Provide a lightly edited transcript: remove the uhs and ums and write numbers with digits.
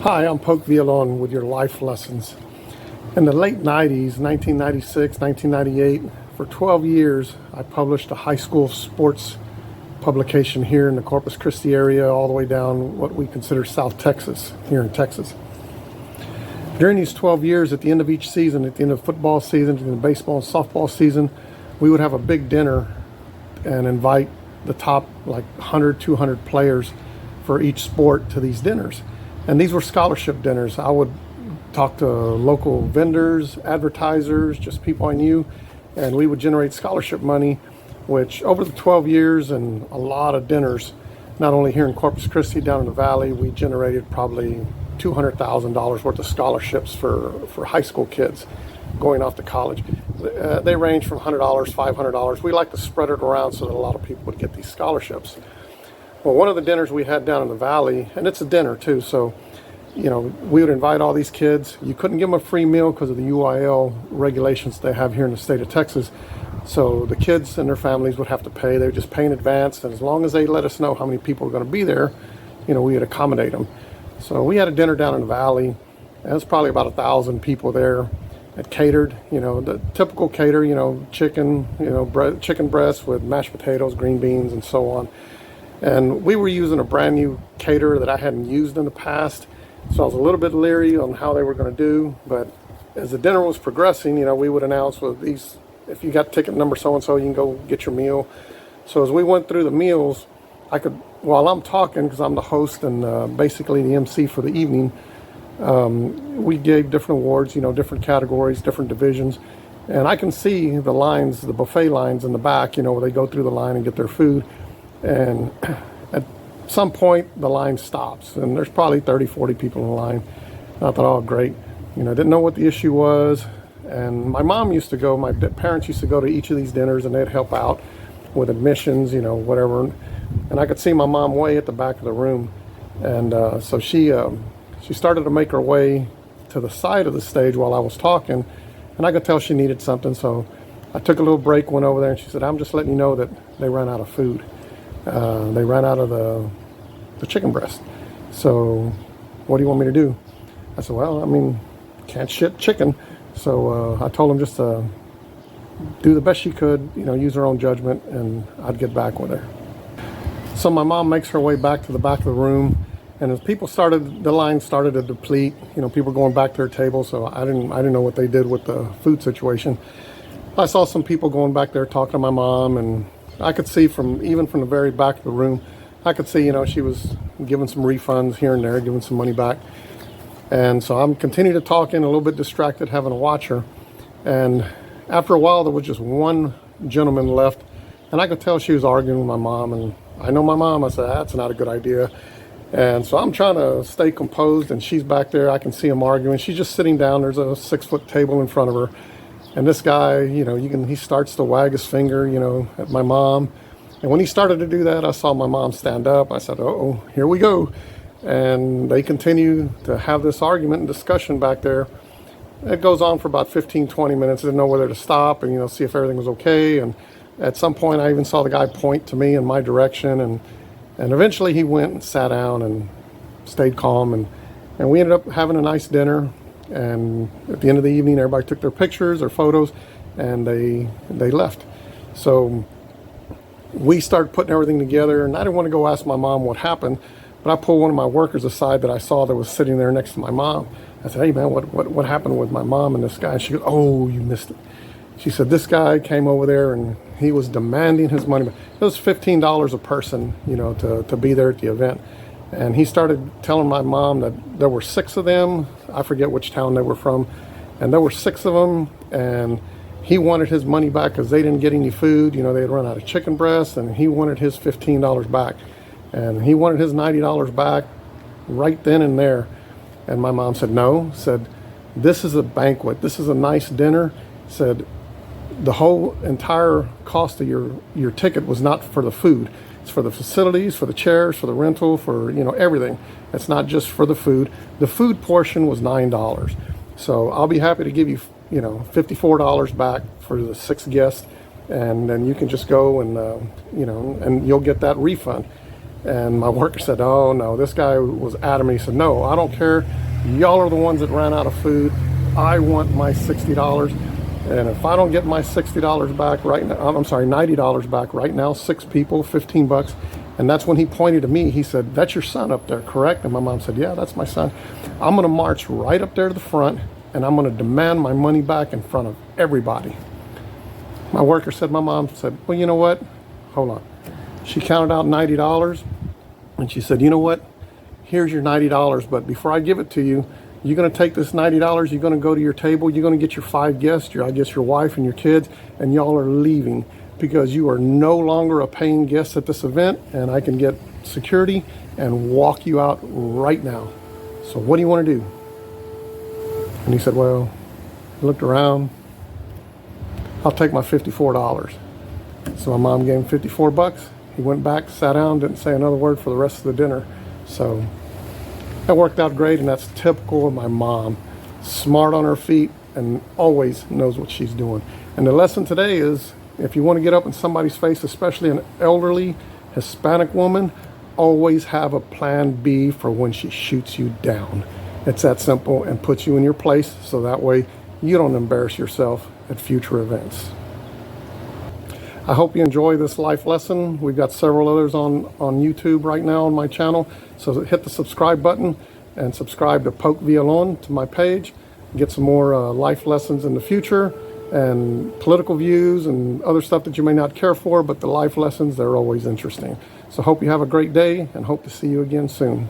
Hi, I'm Poke Villalon with your life lessons. In the late 90s, 1996, 1998, for 12 years, I published a high school sports publication here in the Corpus Christi area, all the way down what we consider South Texas, here in Texas. During these 12 years, at the end of each season, at the end of football season, at the end of baseball and softball season, we would have a big dinner and invite the top like 100, 200 players for each sport to these dinners. And these were scholarship dinners. I would talk to local vendors, advertisers, just people I knew, and we would generate scholarship money, which over the 12 years and a lot of dinners, not only here in Corpus Christi, down in the valley, we generated probably $200,000 worth of scholarships for high school kids going off to college. They range from $100, $500. We like to spread it around so that a lot of people would get these scholarships. Well, one of the dinners we had down in the valley, and it's a dinner too, so we would invite all these kids. You couldn't give them a free meal because of the UIL regulations they have here in the state of Texas. So the kids and their families would have to pay. They would just pay in advance, and as long as they let us know how many people were going to be there, we would accommodate them. So we had a dinner down in the valley, and it was probably about 1,000 people there. It catered, the typical cater, chicken, chicken breasts with mashed potatoes, green beans, and so on. And we were using a brand new caterer that I hadn't used in the past, so I was a little bit leery on how they were going to do. But as the dinner was progressing, we would announce, well, if you got ticket number so-and-so, you can go get your meal. So as we went through the meals, while I'm talking, because I'm the host and basically the MC for the evening, we gave different awards, different categories, different divisions. And I can see the lines, the buffet lines in the back, where they go through the line and get their food. And at some point, the line stops, and there's probably 30, 40 people in the line. And I thought, oh, great. Didn't know what the issue was. And my mom used to go, my parents used to go to each of these dinners, and they'd help out with admissions, whatever. And I could see my mom way at the back of the room. And so she started to make her way to the side of the stage while I was talking, and I could tell she needed something. So I took a little break, went over there, and she said, I'm just letting you know that they ran out of food. They ran out of the chicken breast. So what do you want me to do? I said, well, can't shit chicken. So I told them just to do the best she could, use her own judgment, and I'd get back with her. So my mom makes her way back to the back of the room, and as the line started to deplete, people going back to their table, so I didn't know what they did with the food situation. I saw some people going back there talking to my mom, and I could see even from the very back of the room, I could see, she was giving some refunds here and there, giving some money back. And so I'm continuing to talk in, a little bit distracted, having to watch her. And after a while, there was just one gentleman left, and I could tell she was arguing with my mom. And I know my mom. I said, that's not a good idea. And so I'm trying to stay composed, and she's back there. I can see him arguing. She's just sitting down. There's a 6-foot table in front of her. And this guy, he starts to wag his finger, at my mom. And when he started to do that, I saw my mom stand up. I said, uh-oh, here we go. And they continue to have this argument and discussion back there. It goes on for about 15, 20 minutes. I didn't know whether to stop and, see if everything was okay. And at some point, I even saw the guy point to me in my direction. And eventually he went and sat down and stayed calm. And we ended up having a nice dinner. And at the end of the evening, everybody took their pictures, their photos, and they left. So we started putting everything together, and I didn't want to go ask my mom what happened, but I pulled one of my workers aside that I saw that was sitting there next to my mom. I said, hey man, what happened with my mom and this guy? And she goes, oh, you missed it. She said, this guy came over there and he was demanding his money. It was $15 a person, to be there at the event. And he started telling my mom that there were 6 of them. I forget which town they were from. And there were 6 of them. And he wanted his money back because they didn't get any food. They had run out of chicken breasts. And he wanted his $15 back. And he wanted his $90 back right then and there. And my mom said, no. Said, this is a banquet. This is a nice dinner. Said, the whole entire cost of your ticket was not for the food. It's for the facilities, for the chairs, for the rental, for everything. It's not just for the food. The food portion was $9. So I'll be happy to give you $54 back for the 6 guests, and then you can just go and and you'll get that refund. And my worker said, oh no, this guy was adamant. He said, no, I don't care. Y'all are the ones that ran out of food. I want my $60. And if I don't get my $60 back right now, I'm sorry, $90 back right now, 6 people, 15 bucks. And that's when he pointed to me. He said, that's your son up there, correct? And my mom said, yeah, that's my son. I'm gonna march right up there to the front and I'm gonna demand my money back in front of everybody. My worker said, my mom said, well, you know what? Hold on. She counted out $90 and she said, you know what? Here's your $90, but before I give it to you, you're gonna take this $90, you're gonna go to your table, you're gonna get your 5 guests, I guess your wife and your kids, and y'all are leaving because you are no longer a paying guest at this event, and I can get security and walk you out right now. So what do you wanna do? And he said, well, he looked around, I'll take my $54. So my mom gave him 54 bucks. He went back, sat down, didn't say another word for the rest of the dinner. So that worked out great, and that's typical of my mom. Smart on her feet and always knows what she's doing. And the lesson today is, if you want to get up in somebody's face, especially an elderly Hispanic woman, always have a plan B for when she shoots you down. It's that simple, and puts you in your place so that way you don't embarrass yourself at future events. I hope you enjoy this life lesson. We've got several others on YouTube right now on my channel. So hit the subscribe button and subscribe to Poke Violon to my page. Get some more life lessons in the future and political views and other stuff that you may not care for, but the life lessons, they're always interesting. So hope you have a great day and hope to see you again soon.